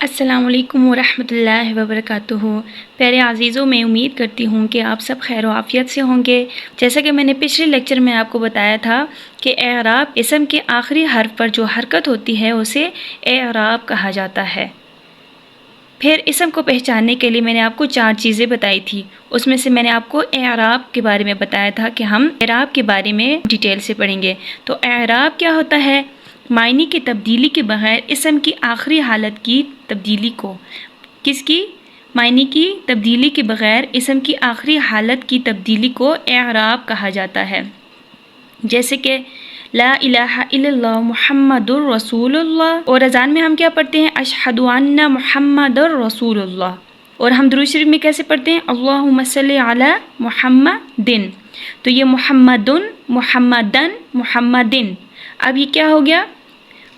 السلام علیکم ورحمۃ اللہ وبرکاتہ۔ پیارے عزیزوں، میں امید کرتی ہوں کہ آپ سب خیر و عافیت سے ہوں گے۔ جیسا کہ میں نے پچھلے لیکچر میں آپ کو بتایا تھا کہ اعراب اسم کے آخری حرف پر جو حرکت ہوتی ہے اسے اعراب کہا جاتا ہے۔ پھر اسم کو پہچاننے کے لیے میں نے آپ کو 4 چیزیں بتائی تھی۔ اس میں سے میں نے آپ کو اعراب کے بارے میں بتایا تھا کہ ہم اعراب کے بارے میں ڈیٹیل سے پڑھیں گے۔ تو اعراب کیا ہوتا ہے؟ معنی کی تبدیلی کے بغیر اسم کی آخری حالت کی تبدیلی کو معنی کی تبدیلی کے بغیر اسم کی آخری حالت کی تبدیلی کو اعراب کہا جاتا ہے۔ جیسے کہ لا الہ الا اللہ محمد الرسول اللہ، اور اذان میں ہم کیا پڑھتے ہیں؟ اشہد ان محمد الرسول اللہ۔ اور ہم درود شریف میں کیسے پڑھتے ہیں؟ اللہم صلی علی محمدن۔ تو یہ محمدن، محمدن، محمدن، اب یہ کیا ہو گیا؟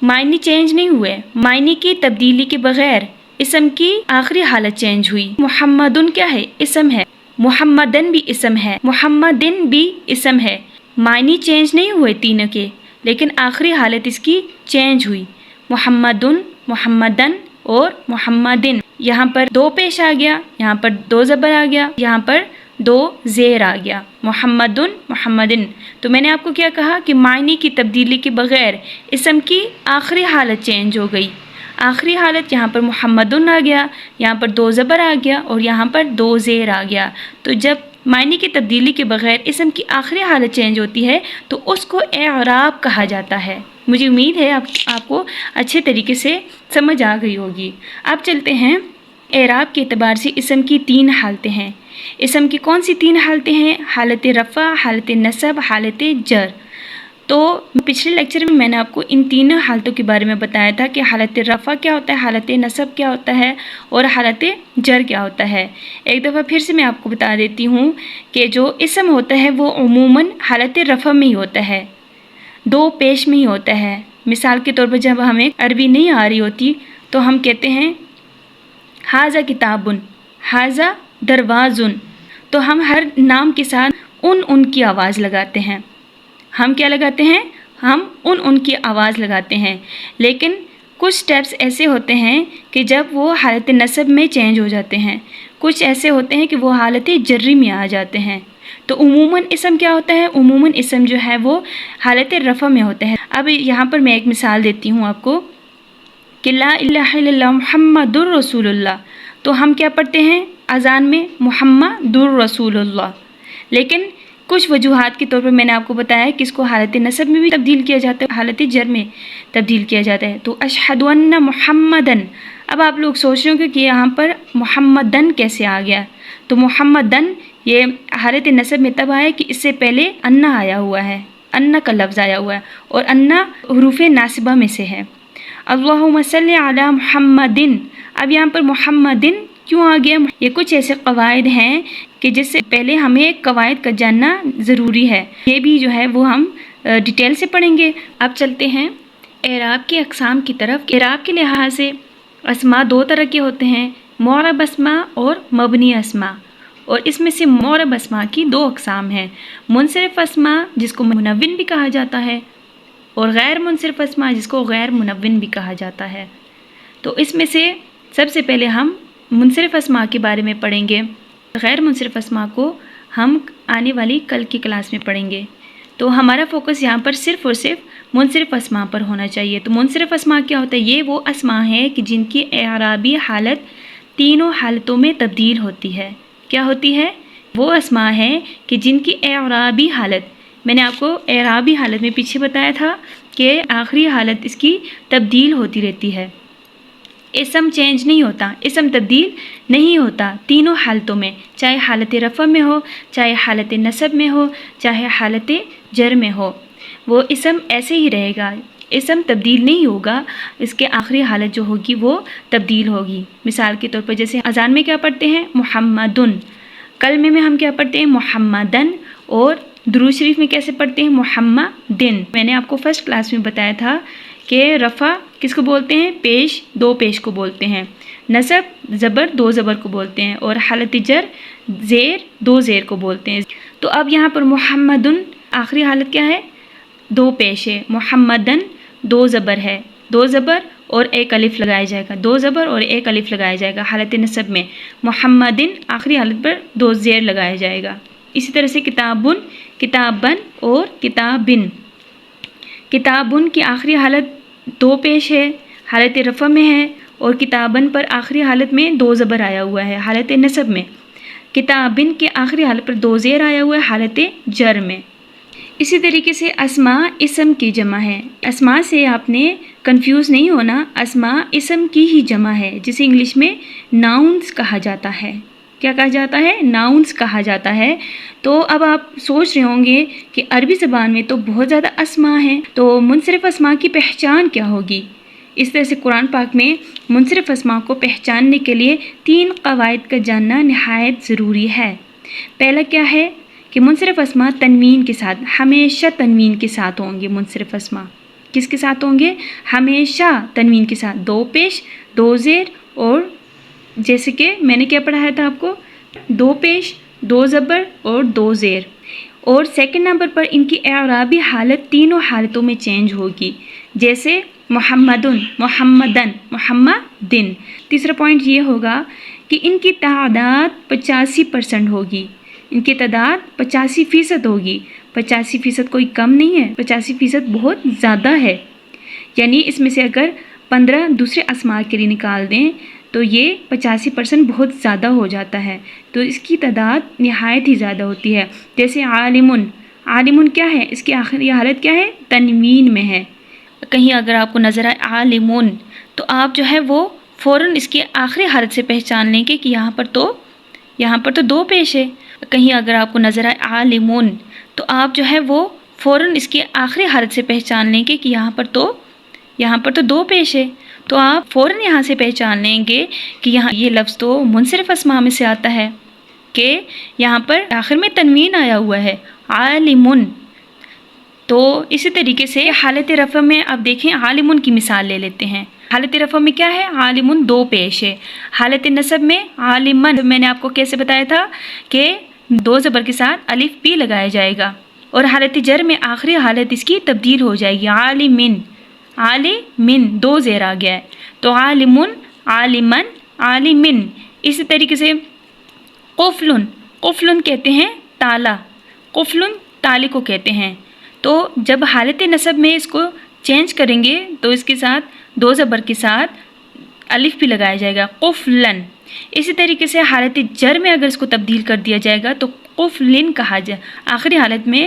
معنی چینج نہیں ہوئے، معنی کی تبدیلی کے بغیر اسم کی آخری حالت چینج ہوئی۔ محمدن کیا ہے؟ اسم ہے۔ محمدن بھی اسم ہے، محمدن بھی اسم ہے۔ معنی چینج نہیں ہوئے تینوں کے، لیکن آخری حالت اس کی چینج ہوئی۔ محمدن، محمدن اور محمدن۔ یہاں پر 2 پیش آ گیا، یہاں پر 2 زبر آ گیا، یہاں پر 2 زیر آ گیا۔ محمدن، محمدن۔ تو میں نے آپ کو کیا کہا کہ معنی کی تبدیلی کے بغیر اسم کی آخری حالت چینج ہو گئی۔ آخری حالت یہاں پر محمدن آ گیا، یہاں پر 2 زبر آ گیا اور یہاں پر 2 زیر آ گیا۔ تو جب معنی کی تبدیلی کے بغیر اسم کی آخری حالت چینج ہوتی ہے تو اس کو اعراب کہا جاتا ہے۔ مجھے امید ہے آپ کو اچھے طریقے سے سمجھ آ گئی ہوگی۔ اب چلتے ہیں، اعراب کے اعتبار سے اسم کی 3 حالتیں ہیں۔ اسم کی کون سی 3 حالتیں ہیں؟ حالت رفع، حالت نصب، حالت جر۔ تو پچھلے لیکچر میں میں نے آپ کو ان 3 حالتوں کے بارے میں بتایا تھا کہ حالت رفع کیا ہوتا ہے، حالت نصب کیا ہوتا ہے اور حالت جر کیا ہوتا ہے۔ ایک دفعہ پھر سے میں آپ کو بتا دیتی ہوں کہ جو اسم ہوتا ہے وہ عموماً حالت رفع میں ہی ہوتا ہے، 2 پیش میں ہی ہوتا ہے۔ مثال کے طور پر جب ہمیں عربی نہیں آ رہی ہوتی تو ہم کہتے ہیں ھذا کتاب، ھذا درواز، تو ہم ہر نام کے ساتھ ان کی آواز لگاتے ہیں۔ ہم کیا لگاتے ہیں؟ ہم ان کی آواز لگاتے ہیں۔ لیکن کچھ سٹیپس ایسے ہوتے ہیں کہ جب وہ حالت نصب میں چینج ہو جاتے ہیں، کچھ ایسے ہوتے ہیں کہ وہ حالت جری میں آ جاتے ہیں۔ تو عموماً اسم کیا ہوتا ہے؟ عموماً اسم جو ہے وہ حالت رفع میں ہوتا ہے۔ اب یہاں پر میں ایک مثال دیتی ہوں آپ کو کہ لا الہ الا اللہ محمد الرسول اللہ، تو ہم کیا پڑھتے ہیں اذان میں؟ محمد الرسول اللہ۔ لیکن کچھ وجوہات کے طور پر میں نے آپ کو بتایا کہ اس کو حالت نصب میں بھی تبدیل کیا جاتا ہے، حالت جر میں تبدیل کیا جاتا ہے۔ تو اشہد ان محمدن، اب آپ لوگ سوچ رہے ہوں کہ یہاں پر محمدن کیسے آ گیا؟ تو محمدن یہ حالت نصب میں تب آیا کہ اس سے پہلے انا آیا ہوا ہے، انا کا لفظ آیا ہوا ہے، اور انا حروف ناصبہ میں سے ہے۔ اللہم صلی علی محمدن، اب یہاں پر محمدن کیوں آ گیا؟ یہ کچھ ایسے قواعد ہیں کہ جس سے پہلے ہمیں قواعد کا جاننا ضروری ہے، یہ بھی جو ہے وہ ہم ڈیٹیل سے پڑھیں گے۔ اب چلتے ہیں اعراب کے اقسام کی طرف۔ اعراب کے لحاظ سے اسماء 2 طرح کے ہوتے ہیں، معرب اسماء اور مبنی اسماء، اور اس میں سے معرب اسماء کی 2 اقسام ہیں، منصرف اسماء جس کو منون بھی کہا جاتا ہے، اور غیر منصرف اسماء جس کو غیر منون بھی کہا جاتا ہے۔ تو اس میں سے سب سے پہلے ہم منصرف اسماء کے بارے میں پڑھیں گے۔ غیر منصرف اسماء کو ہم آنے والی کل کی کلاس میں پڑھیں گے۔ تو ہمارا فوکس یہاں پر صرف اور صرف منصرف اسماء پر ہونا چاہیے۔ تو منصرف اسماء کیا ہوتا ہے؟ یہ وہ اسماء ہیں کہ جن کی اعرابی حالت تینوں حالتوں میں تبدیل ہوتی ہے۔ کیا ہوتی ہے؟ وہ اسماء ہیں کہ جن کی اعرابی حالت، میں نے آپ کو اعرابی حالت میں پیچھے بتایا تھا کہ آخری حالت اس کی تبدیل ہوتی رہتی ہے، اسم چینج نہیں ہوتا، اسم تبدیل نہیں ہوتا تینوں حالتوں میں، چاہے حالت رفع میں ہو، چاہے حالت نصب میں ہو، چاہے حالت جر میں ہو، وہ اسم ایسے ہی رہے گا، اسم تبدیل نہیں ہوگا، اس کے آخری حالت جو ہوگی وہ تبدیل ہوگی۔ مثال کے طور پر جیسے اذان میں کیا پڑھتے ہیں؟ محمدن، کلمے میں ہم کیا پڑھتے ہیں؟ محمدن، اور درود شریف میں کیسے پڑھتے ہیں؟ محمدن۔ میں نے آپ کو فرسٹ کلاس میں بتایا تھا کہ رفع کس کو بولتے ہیں؟ پیش 2 پیش کو بولتے ہیں، نصب زبر 2 زبر کو بولتے ہیں، اور حالت جر زیر 2 زیر کو بولتے ہیں۔ تو اب یہاں پر محمدن آخری حالت کیا ہے؟ 2 پیش ہے، محمدن 2 زبر ہے، 2 زبر اور ایک الف لگایا جائے گا، 2 زبر اور ایک الف لگایا جائے گا حالت نصب میں۔ محمدن آخری حالت پر 2 زیر لگایا جائے گا۔ اسی طرح سے کتابن، کتابن اور کتابن۔ کتابن کی آخری حالت 2 پیش ہے، حالت رفع میں ہے، اور کتابن پر آخری حالت میں 2 زبر آیا ہوا ہے حالت نصب میں۔ کتابن کے آخری حالت پر 2 زیر آیا ہوا ہے حالت جر میں۔ اسی طریقے سے اسماء اسم کی جمع ہے۔ اسماء سے آپ نے کنفیوز نہیں ہونا، اسماء اسم کی ہی جمع ہے، جسے انگلش میں ناؤنز کہا جاتا ہے۔ کیا کہا جاتا ہے؟ ناؤنز کہا جاتا ہے۔ تو اب آپ سوچ رہے ہوں گے کہ عربی زبان میں تو بہت زیادہ اسماء ہیں، تو منصرف اسماء کی پہچان کیا ہوگی؟ اس طرح سے قرآن پاک میں منصرف اسماء کو پہچاننے کے لیے 3 قواعد کا جاننا نہایت ضروری ہے۔ پہلا کیا ہے کہ منصرف اسماء تنوین کے ساتھ، ہمیشہ تنوین کے ساتھ ہوں گے۔ منصرف اسماء کس کے ساتھ ہوں گے؟ ہمیشہ تنوین کے ساتھ، 2 پیش 2 زیر، اور جیسے کہ میں نے کیا پڑھایا تھا آپ کو، 2 پیش 2 زبر اور 2 زیر۔ اور سیکنڈ نمبر پر ان کی اعرابی حالت تینوں حالتوں میں چینج ہوگی، جیسے محمدن، محمدن، محمدن۔ تیسرا پوائنٹ یہ ہوگا کہ ان کی تعداد 85% ہوگی، ان کی تعداد 85% ہوگی۔ 85% کوئی کم نہیں ہے، 85% بہت زیادہ ہے۔ یعنی اس میں سے اگر 15 دوسرے اسماء کے لیے نکال دیں تو یہ 85% بہت زیادہ ہو جاتا ہے، تو اس کی تعداد نہایت ہی زیادہ ہوتی ہے۔ جیسے عالمن، عالمن کیا ہے؟ اس کی آخری حالت کیا ہے؟ تنوین میں ہے۔ کہیں اگر آپ کو نظر آئے عالمن تو آپ جو ہے وہ فوراً اس کی آخری حالت سے پہچان لیں گے کہ یہاں پر تو 2 پیش ہے۔ کہیں اگر آپ کو نظر آئے عالمون تو آپ جو ہے وہ فوراً اس کی آخری حالت سے پہچان لیں گے کہ یہاں پر تو 2 پیش ہے، تو آپ فوراً یہاں سے پہچان لیں گے کہ یہاں یہ لفظ تو منصرف اسماء میں سے آتا ہے، کہ یہاں پر آخر میں تنوین آیا ہوا ہے، عالمون۔ تو اسی طریقے سے حالت رفع میں آپ دیکھیں، عالمون کی مثال لے لیتے ہیں۔ حالت رفع میں کیا ہے؟ عالمون 2 پیش ہے۔ حالت نصب میں عالمن، میں نے آپ کو کیسے بتایا تھا کہ 2 زبر کے ساتھ الف پی لگایا جائے گا، اور حالت جر میں آخری حالت اس کی تبدیل ہو جائے گی، عالمن، عالمن 2 زیر آ گیا ہے، تو عالمن، عالمن، عالمن۔ اسی طریقے سے قفلن، قفلن کہتے ہیں تالا، قفلن تالے کو کہتے ہیں۔ تو جب حالت نصب میں اس کو چینج کریں گے تو اس کے ساتھ 2 زبر کے ساتھ الف بھی لگایا جائے گا، قفلن۔ اسی طریقے سے حالت جر میں اگر اس کو تبدیل کر دیا جائے گا تو قفلن کہا جائے، آخری حالت میں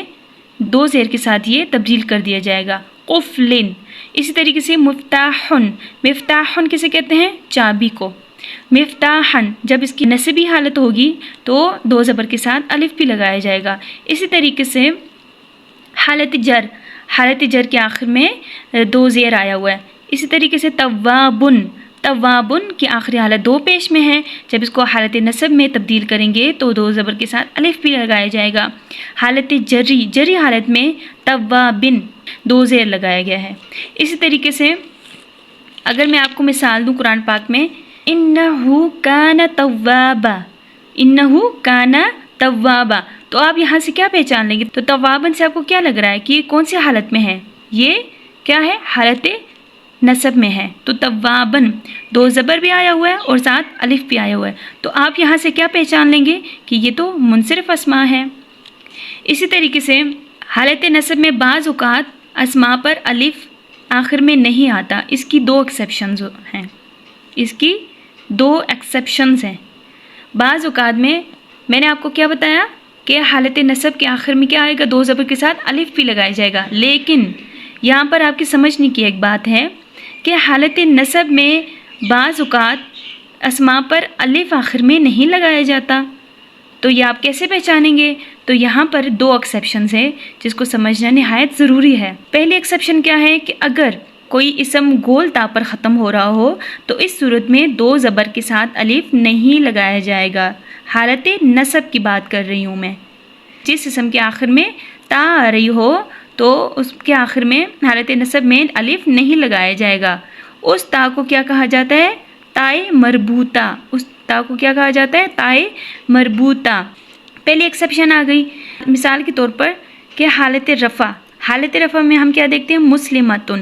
2 زیر کے ساتھ یہ تبدیل کر دیا جائے گا، قفلن۔ اسی طریقے سے مفتاحن، مفتاحن کسے کہتے ہیں؟ چابی کو۔ مفتاحن جب اس کی نصبی حالت ہوگی تو 2 زبر کے ساتھ الف بھی لگایا جائے گا۔ اسی طریقے سے حالت جر، حالت جر کے آخر میں 2 زیر آیا ہوا ہے۔ اسی طریقے سے توابن، توابن کی آخری حالت 2 پیش میں ہے، جب اس کو حالت نصب میں تبدیل کریں گے تو 2 زبر کے ساتھ الف بھی لگایا جائے گا۔ حالت جری، جری حالت میں توابن 2 زیر لگایا گیا ہے۔ اسی طریقے سے اگر میں آپ کو مثال دوں قرآن پاک میں، انہو کان توابا، انہو کان توابا، تو آپ یہاں سے کیا پہچان لیں گے؟ تو توابن سے آپ کو کیا لگ رہا ہے کہ یہ کون سی حالت میں ہے؟ یہ کیا ہے؟ حالت نصب میں ہے۔ تو توابن 2 زبر بھی آیا ہوا ہے اور ساتھ الف بھی آیا ہوا ہے، تو آپ یہاں سے کیا پہچان لیں گے کہ یہ تو منصرف اسماء ہے۔ اسی طریقے سے حالت نصب میں بعض اوقات اسماء پر الف آخر میں نہیں آتا، اس کی 2 ایکسیپشنز ہیں، اس کی 2 ایکسیپشنز ہیں۔ بعض اوقات میں نے آپ کو کیا بتایا کہ حالت نصب کے آخر میں کیا آئے گا؟ 2 زبر کے ساتھ الف بھی لگایا جائے گا، لیکن یہاں پر آپ کی سمجھنے کی ایک بات ہے کہ حالت نصب میں بعض اوقات اسماء پر الف آخر میں نہیں لگایا جاتا، تو یہ آپ کیسے پہچانیں گے؟ تو یہاں پر 2 ایکسیپشنز ہیں جس کو سمجھنا نہایت ضروری ہے۔ پہلی ایکسیپشن کیا ہے کہ اگر کوئی اسم گول تا پر ختم ہو رہا ہو تو اس صورت میں 2 زبر کے ساتھ الف نہیں لگایا جائے گا۔ حالت نصب کی بات کر رہی ہوں میں، جس اسم کے آخر میں تا آ رہی ہو تو اس کے آخر میں حالت نصب میں الف نہیں لگایا جائے گا۔ اس تا کو کیا کہا جاتا ہے؟ تائے مربوطہ۔ اس تا کو کیا کہا جاتا ہے؟ تائے مربوطہ۔ پہلی ایکسیپشن آ گئی، مثال کے طور پر کہ حالت رفع، حالت رفع میں ہم کیا دیکھتے ہیں؟ مسلمتن،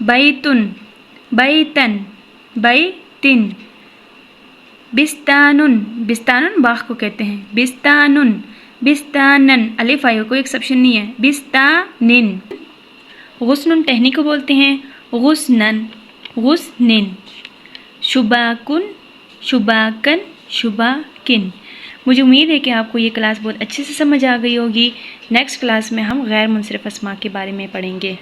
بیتن بیتن بیتن، بستانن بستانن باغ کو کہتے ہیں، بستانن بستانن، الف آئی کوئی ایکسیپشن نہیں ہے، بستانن۔ غصن ٹہنی کو بولتے ہیں غصنن غصنن، شباکن شباکن شباکن۔ مجھے امید ہے کہ آپ کو یہ کلاس بہت اچھے سے سمجھ آ گئی ہوگی۔ نیکسٹ کلاس میں ہم غیر منصرف اسماء کے بارے میں پڑھیں گے۔